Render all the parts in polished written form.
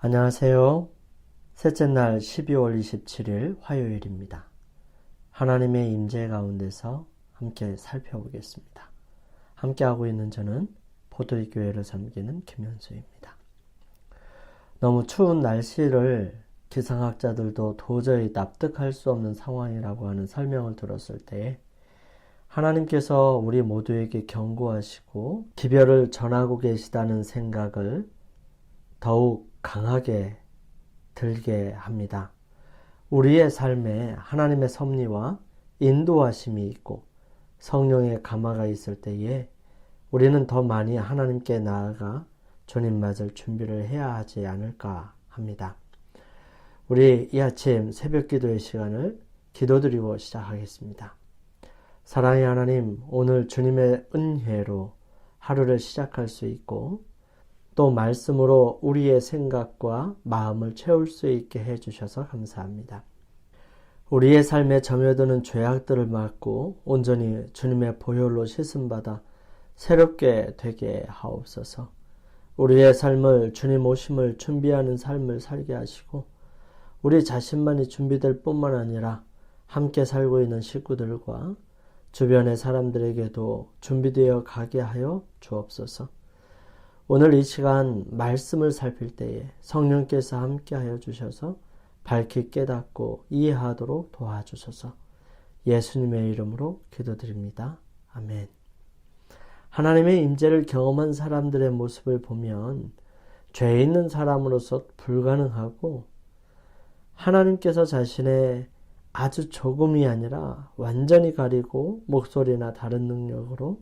안녕하세요. 셋째 날 12월 27일 화요일입니다. 하나님의 임재 가운데서 함께 살펴보겠습니다. 함께하고 있는 저는 포도리 교회를 섬기는 김현수입니다. 너무 추운 날씨를 기상학자들도 도저히 납득할 수 없는 상황이라고 하는 설명을 들었을 때에 하나님께서 우리 모두에게 경고하시고 기별을 전하고 계시다는 생각을 더욱 강하게 들게 합니다. 우리의 삶에 하나님의 섭리와 인도하심이 있고 성령의 감화가 있을 때에 우리는 더 많이 하나님께 나아가 주님 맞을 준비를 해야 하지 않을까 합니다. 우리 이 아침 새벽 기도의 시간을 기도드리고 시작하겠습니다. 사랑의 하나님, 오늘 주님의 은혜로 하루를 시작할 수 있고 또 말씀으로 우리의 생각과 마음을 채울 수 있게 해주셔서 감사합니다. 우리의 삶에 점여드는 죄악들을 막고 온전히 주님의 보혈로 씻음받아 새롭게 되게 하옵소서. 우리의 삶을 주님 오심을 준비하는 삶을 살게 하시고 우리 자신만이 준비될 뿐만 아니라 함께 살고 있는 식구들과 주변의 사람들에게도 준비되어 가게 하여 주옵소서. 오늘 이 시간 말씀을 살필 때에 성령께서 함께하여 주셔서 밝히 깨닫고 이해하도록 도와주소서. 예수님의 이름으로 기도드립니다. 아멘. 하나님의 임재를 경험한 사람들의 모습을 보면 죄 있는 사람으로서 불가능하고 하나님께서 자신의 아주 조금이 아니라 완전히 가리고 목소리나 다른 능력으로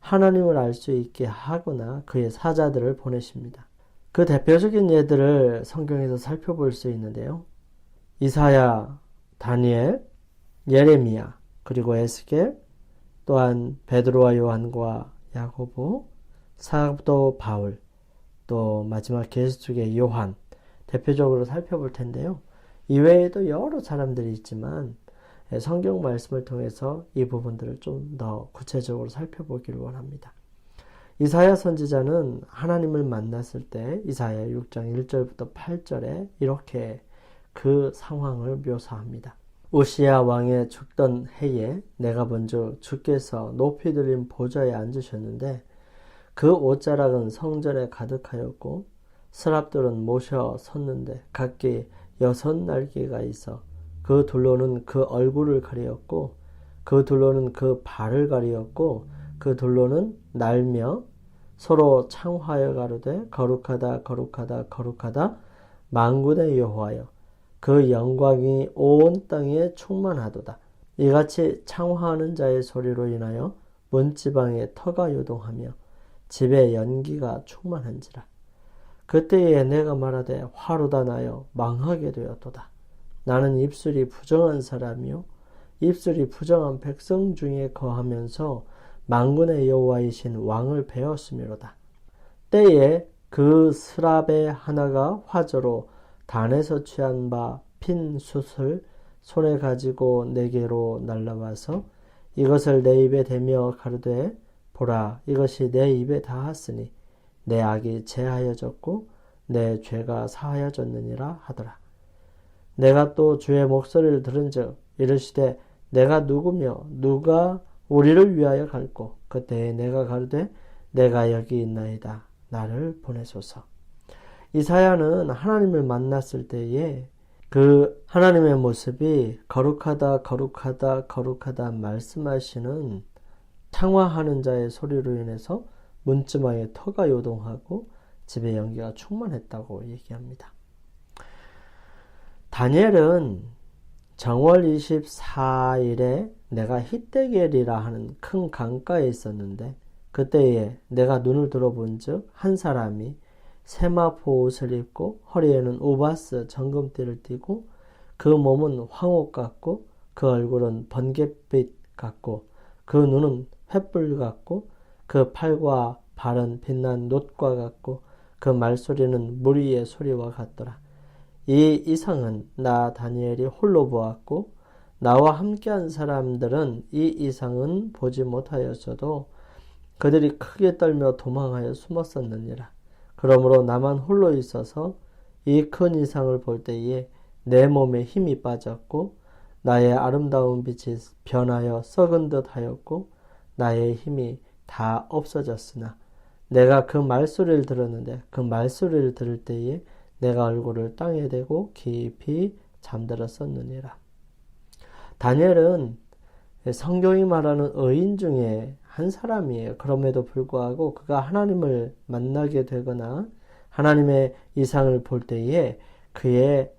하나님을 알 수 있게 하거나 그의 사자들을 보내십니다. 그 대표적인 예들을 성경에서 살펴볼 수 있는데요. 이사야, 다니엘, 예레미야, 그리고 에스겔, 또한 베드로와 요한과 야고보, 사도 바울, 또 마지막 계시록의 요한, 대표적으로 살펴볼 텐데요. 이외에도 여러 사람들이 있지만 성경 말씀을 통해서 이 부분들을 좀 더 구체적으로 살펴보기를 원합니다. 이사야 선지자는 하나님을 만났을 때 이사야 6장 1절부터 8절에 이렇게 그 상황을 묘사합니다. 우시야 왕의 죽던 해에 내가 본즉 주께서 높이 들린 보좌에 앉으셨는데 그 옷자락은 성전에 가득하였고 서랍들은 모셔 섰는데 각기 6날개가 있어 그 둘로는 그 얼굴을 가리었고 그 둘로는 그 발을 가리었고 그 둘로는 날며 서로 창하여 가로되 거룩하다 거룩하다 거룩하다 만군의 여호와여 그 영광이 온 땅에 충만하도다. 이같이 창화하는 자의 소리로 인하여 문지방에 터가 요동하며 집에 연기가 충만한지라. 그때에 내가 말하되 화로다 나여 망하게 되었도다. 나는 입술이 부정한 사람이요 입술이 부정한 백성 중에 거하면서 만군의 여호와이신 왕을 배웠음이로다. 때에 그 스랍의 하나가 화저로 단에서 취한 바 핀 숯을 손에 가지고 내게로 날라와서 이것을 내 입에 대며 가로되 보라 이것이 내 입에 닿았으니 내 악이 제하여졌고 내 죄가 사하여졌느니라 하더라. 내가 또 주의 목소리를 들은즉 이르시되 내가 누구며 누가 우리를 위하여 갈고 그때에 내가 가로되 내가 여기 있나이다. 나를 보내소서. 이사야는 하나님을 만났을 때에 그 하나님의 모습이 거룩하다 거룩하다 거룩하다 말씀하시는 창화하는 자의 소리로 인해서 문지방에 터가 요동하고 집에 연기가 충만했다고 얘기합니다. 다니엘은 정월 24일에 내가 히데겔이라 하는 큰 강가에 있었는데 그때에 내가 눈을 들어본즉 한 사람이 세마포 옷을 입고 허리에는 우바스 정금띠를 띠고 그 몸은 황옥 같고 그 얼굴은 번갯빛 같고 그 눈은 횃불 같고 그 팔과 발은 빛난 놋과 같고 그 말소리는 물 위의 소리와 같더라. 이 이상은 나 다니엘이 홀로 보았고 나와 함께한 사람들은 이 이상은 보지 못하였어도 그들이 크게 떨며 도망하여 숨었었느니라. 그러므로 나만 홀로 있어서 이 큰 이상을 볼 때에 내 몸에 힘이 빠졌고 나의 아름다운 빛이 변하여 썩은 듯 하였고 나의 힘이 다 없어졌으나 내가 그 말소리를 들었는데 그 말소리를 들을 때에 내가 얼굴을 땅에 대고 깊이 잠들었었느니라. 다니엘은 성경이 말하는 의인 중에 한 사람이에요. 그럼에도 불구하고 그가 하나님을 만나게 되거나 하나님의 이상을 볼 때에 그의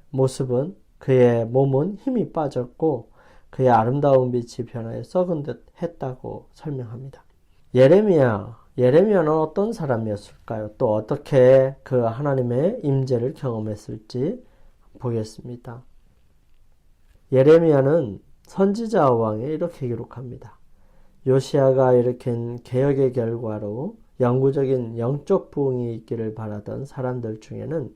모습은, 그의 몸은 힘이 빠졌고 그의 아름다운 빛이 변하여 썩은 듯 했다고 설명합니다. 예레미야는 어떤 사람이었을까요? 또 어떻게 그 하나님의 임재를 경험했을지 보겠습니다. 예레미야는 선지자 왕에 이렇게 기록합니다. 요시야가 일으킨 개혁의 결과로 영구적인 영적 부흥이 있기를 바라던 사람들 중에는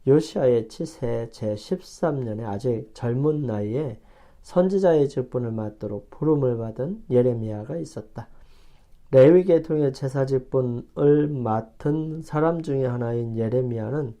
요시야의 치세 제13년에 아직 젊은 나이에 선지자의 직분을 맡도록 부름을 받은 예레미야가 있었다. 레위 계통의 제사 직분을 맡은 사람 중에 하나인 예레미야는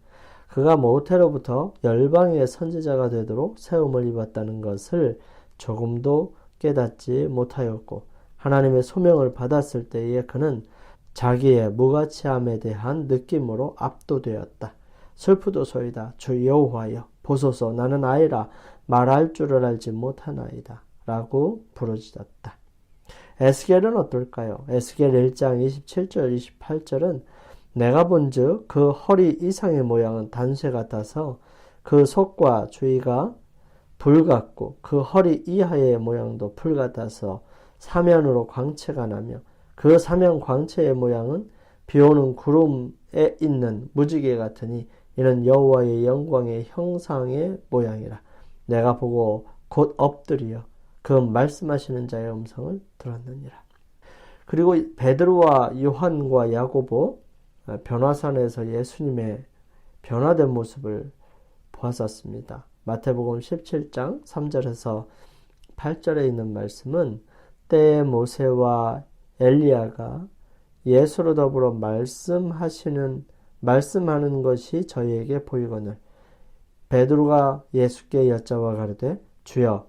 그가 모태로부터 열방의 선지자가 되도록 세움을 입었다는 것을 조금도 깨닫지 못하였고 하나님의 소명을 받았을 때에 그는 자기의 무가치함에 대한 느낌으로 압도되었다. 슬프도소이다. 주 여호와여 보소서 나는 아이라 말할 줄을 알지 못하나이다. 라고 부르짖었다. 에스겔은 어떨까요? 에스겔 1장 27절 28절은 내가 본즉 그 허리 이상의 모양은 단쇠 같아서 그 속과 주위가 불 같고 그 허리 이하의 모양도 불 같아서 사면으로 광채가 나며 그 사면 광채의 모양은 비오는 구름에 있는 무지개 같으니 이는 여호와의 영광의 형상의 모양이라. 내가 보고 곧 엎드려 그 말씀하시는 자의 음성을 들었느니라. 그리고 베드로와 요한과 야고보 변화산에서 예수님의 변화된 모습을 보았었습니다. 마태복음 17장 3절에서 8절에 있는 말씀은 때에 모세와 엘리야가 예수로 더불어 말씀하는 것이 저희에게 보이거늘 베드로가 예수께 여짜와 가로되 주여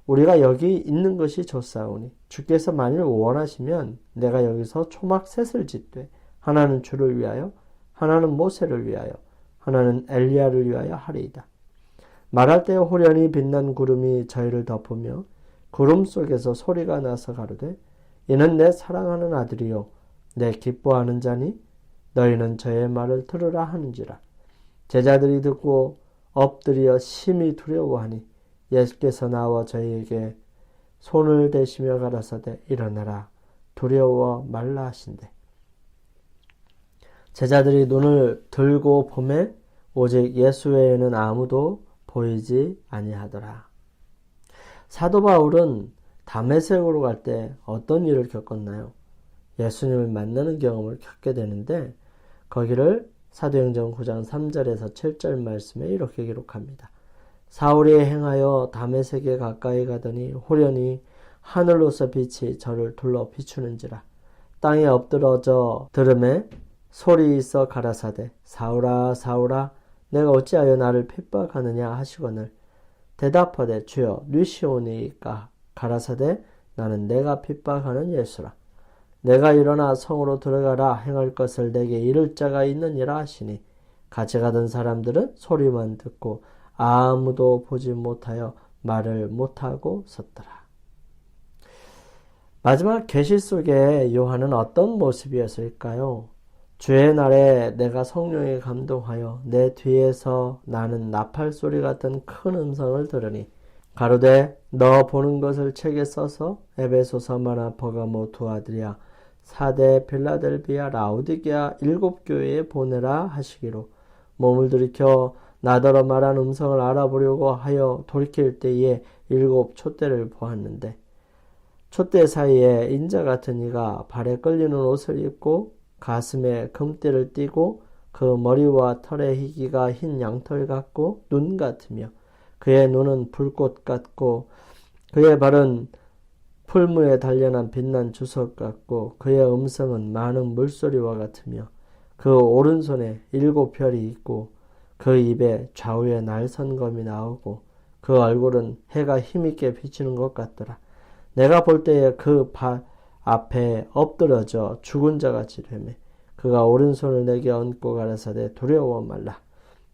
우리가 여기 있는 것이 좋사오니 주께서 만일 원하시면 내가 여기서 초막 셋을 짓되 하나는 주를 위하여 하나는 모세를 위하여 하나는 엘리야를 위하여 하리이다. 말할 때 호련히 빛난 구름이 저희를 덮으며 구름 속에서 소리가 나서 가로되 이는 내 사랑하는 아들이요 내 기뻐하는 자니 너희는 저의 말을 들으라 하는지라. 제자들이 듣고 엎드려 심히 두려워하니 예수께서 나와 저희에게 손을 대시며 가라사대 일어나라 두려워 말라 하신대. 제자들이 눈을 들고 보매 오직 예수 외에는 아무도 보이지 아니하더라. 사도 바울은 다메섹으로 갈 때 어떤 일을 겪었나요? 예수님을 만나는 경험을 겪게 되는데 거기를 사도행전 9장 3절에서 7절 말씀에 이렇게 기록합니다. 사울이 행하여 다메섹에 가까이 가더니 호련히 하늘로서 빛이 저를 둘러 비추는지라. 땅에 엎드러져 들음에 소리 있어 가라사대 사울아 사울아 내가 어찌하여 나를 핍박하느냐 하시거늘 대답하되 주여 누시오니이까 가라사대 나는 내가 핍박하는 예수라. 내가 일어나 성으로 들어가라 행할 것을 내게 이를 자가 있느니라 하시니 같이 가던 사람들은 소리만 듣고 아무도 보지 못하여 말을 못하고 섰더라. 마지막 계시 속에 요한은 어떤 모습이었을까요? 주의 날에 내가 성령에 감동하여 내 뒤에서 나는 나팔 소리 같은 큰 음성을 들으니 가로되 너 보는 것을 책에 써서 에베소 서마나 버가모 두아드리아 사대 필라델비아 라우디게아 7교회에 보내라 하시기로 몸을 들이켜 나더러 말한 음성을 알아보려고 하여 돌이킬 때에 7 촛대를 보았는데 촛대 사이에 인자 같은 이가 발에 끌리는 옷을 입고 가슴에 금띠를 띠고 그 머리와 털의 희기가 흰 양털 같고 눈 같으며 그의 눈은 불꽃 같고 그의 발은 풀무에 단련한 빛난 주석 같고 그의 음성은 많은 물소리와 같으며 그 오른손에 7별이 있고 그 입에 좌우에 날선검이 나오고 그 얼굴은 해가 힘있게 비치는 것 같더라. 내가 볼 때에 그 발 앞에 엎드러져 죽은 자같이 되매 그가 오른손을 내게 얹고 가라사대 두려워 말라.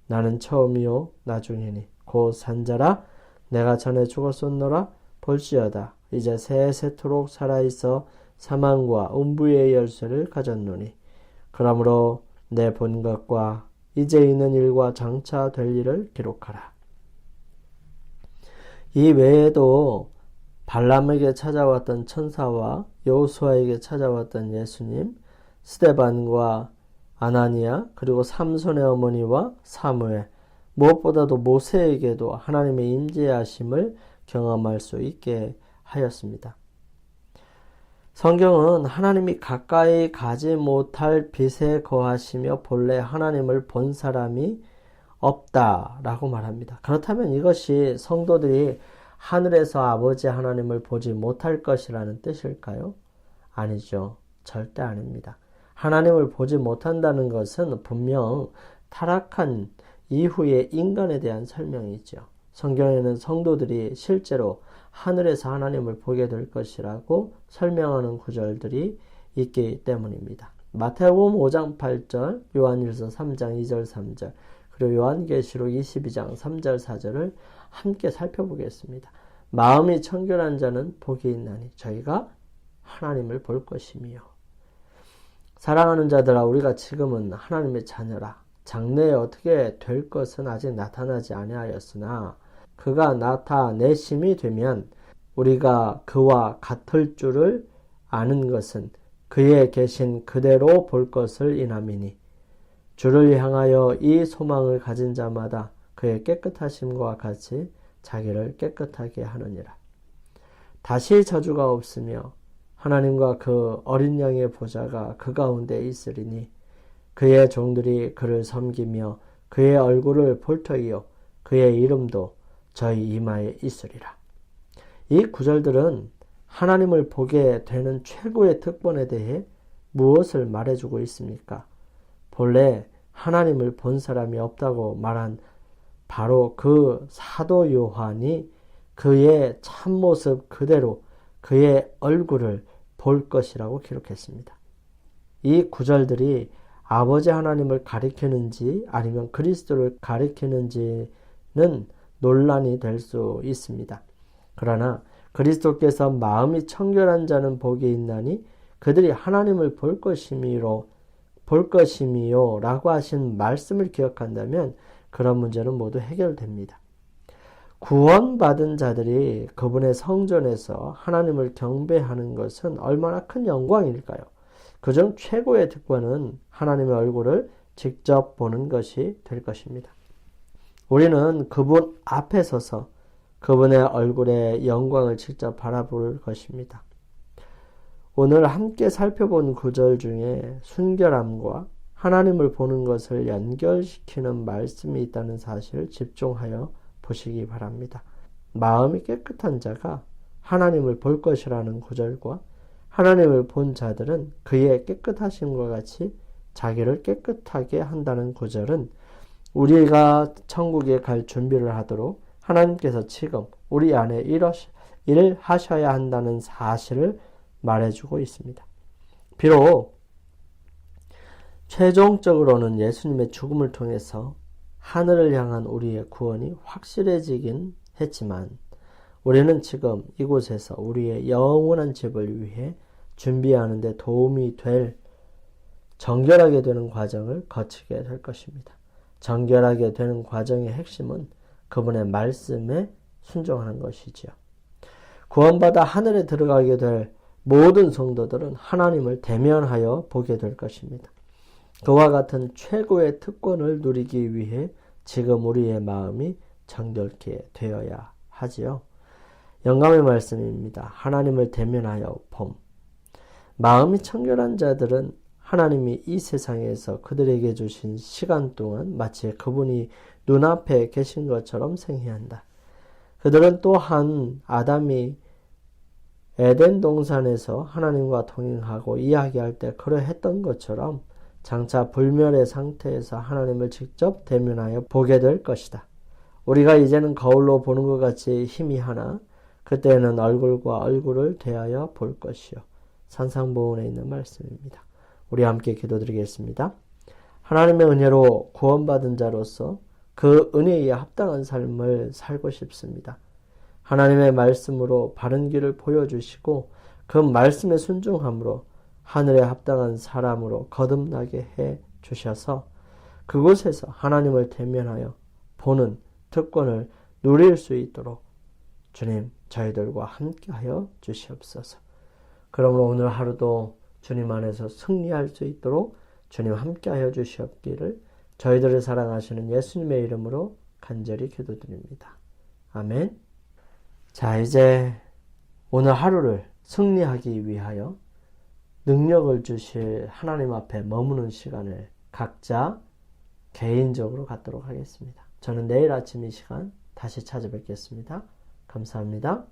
나는 처음이요 나중이니 곧 산자라. 내가 전에 죽었었노라. 볼지어다 이제 세세토록 살아있어 사망과 음부의 열쇠를 가졌노니 그러므로 내 본 것과 이제 있는 일과 장차 될 일을 기록하라. 이 외에도 발람에게 찾아왔던 천사와 여호수아에게 찾아왔던 예수님, 스데반과 아나니아, 그리고 삼손의 어머니와 사무엘, 무엇보다도 모세에게도 하나님의 임재하심을 경험할 수 있게 하였습니다. 성경은 하나님이 가까이 가지 못할 빛에 거하시며 본래 하나님을 본 사람이 없다라고 말합니다. 그렇다면 이것이 성도들이 하늘에서 아버지 하나님을 보지 못할 것이라는 뜻일까요? 아니죠. 절대 아닙니다. 하나님을 보지 못한다는 것은 분명 타락한 이후의 인간에 대한 설명이죠. 성경에는 성도들이 실제로 하늘에서 하나님을 보게 될 것이라고 설명하는 구절들이 있기 때문입니다. 마태복음 5장 8절, 요한일서 3장 2절 3절, 그리고 요한계시록 22장 3절 4절을 함께 살펴보겠습니다. 마음이 청결한 자는 복이 있나니 저희가 하나님을 볼 것이며. 사랑하는 자들아, 우리가 지금은 하나님의 자녀라. 장래에 어떻게 될 것은 아직 나타나지 아니하였으나 그가 나타내심이 되면 우리가 그와 같을 줄을 아는 것은 그에 계신 그대로 볼 것을 인함이니 주를 향하여 이 소망을 가진 자마다 그의 깨끗하심과 같이 자기를 깨끗하게 하느니라. 다시 저주가 없으며 하나님과 그 어린 양의 보좌가 그 가운데 있으리니 그의 종들이 그를 섬기며 그의 얼굴을 볼 터이요 그의 이름도 저희 이마에 있으리라. 이 구절들은 하나님을 보게 되는 최고의 특권에 대해 무엇을 말해주고 있습니까? 본래 하나님을 본 사람이 없다고 말한 바로 그 사도 요한이 그의 참모습 그대로 그의 얼굴을 볼 것이라고 기록했습니다. 이 구절들이 아버지 하나님을 가리키는지 아니면 그리스도를 가리키는지는 논란이 될 수 있습니다. 그러나 그리스도께서 마음이 청결한 자는 복이 있나니 그들이 하나님을 볼 것이미요 라고 하신 말씀을 기억한다면 그런 문제는 모두 해결됩니다. 구원받은 자들이 그분의 성전에서 하나님을 경배하는 것은 얼마나 큰 영광일까요? 그중 최고의 특권은 하나님의 얼굴을 직접 보는 것이 될 것입니다. 우리는 그분 앞에 서서 그분의 얼굴의 영광을 직접 바라볼 것입니다. 오늘 함께 살펴본 구절 중에 순결함과 하나님을 보는 것을 연결시키는 말씀이 있다는 사실을 집중하여 보시기 바랍니다. 마음이 깨끗한 자가 하나님을 볼 것이라는 구절과 하나님을 본 자들은 그의 깨끗하심과 같이 자기를 깨끗하게 한다는 구절은 우리가 천국에 갈 준비를 하도록 하나님께서 지금 우리 안에 일하셔야 한다는 사실을 말해주고 있습니다. 비록 최종적으로는 예수님의 죽음을 통해서 하늘을 향한 우리의 구원이 확실해지긴 했지만 우리는 지금 이곳에서 우리의 영원한 집을 위해 준비하는 데 도움이 될 정결하게 되는 과정을 거치게 될 것입니다. 정결하게 되는 과정의 핵심은 그분의 말씀에 순종하는 것이지요. 구원받아 하늘에 들어가게 될 모든 성도들은 하나님을 대면하여 보게 될 것입니다. 그와 같은 최고의 특권을 누리기 위해 지금 우리의 마음이 정결케 되어야 하지요. 영감의 말씀입니다. 하나님을 대면하여 봄. 마음이 청결한 자들은 하나님이 이 세상에서 그들에게 주신 시간 동안 마치 그분이 눈앞에 계신 것처럼 생회한다. 그들은 또한 아담이 에덴 동산에서 하나님과 동행하고 이야기할 때 그러했던 것처럼 장차 불멸의 상태에서 하나님을 직접 대면하여 보게 될 것이다. 우리가 이제는 거울로 보는 것 같이 희미하나 그때는 얼굴과 얼굴을 대하여 볼 것이요. 산상보훈에 있는 말씀입니다. 우리 함께 기도드리겠습니다. 하나님의 은혜로 구원받은 자로서 그 은혜에 합당한 삶을 살고 싶습니다. 하나님의 말씀으로 바른 길을 보여주시고 그 말씀에 순종함으로 하늘에 합당한 사람으로 거듭나게 해 주셔서 그곳에서 하나님을 대면하여 보는 특권을 누릴 수 있도록 주님 저희들과 함께하여 주시옵소서. 그러므로 오늘 하루도 주님 안에서 승리할 수 있도록 주님 함께하여 주시옵기를 저희들을 사랑하시는 예수님의 이름으로 간절히 기도드립니다. 아멘. 자, 이제 오늘 하루를 승리하기 위하여 능력을 주실 하나님 앞에 머무는 시간을 각자 개인적으로 갖도록 하겠습니다. 저는 내일 아침 이 시간 다시 찾아뵙겠습니다. 감사합니다.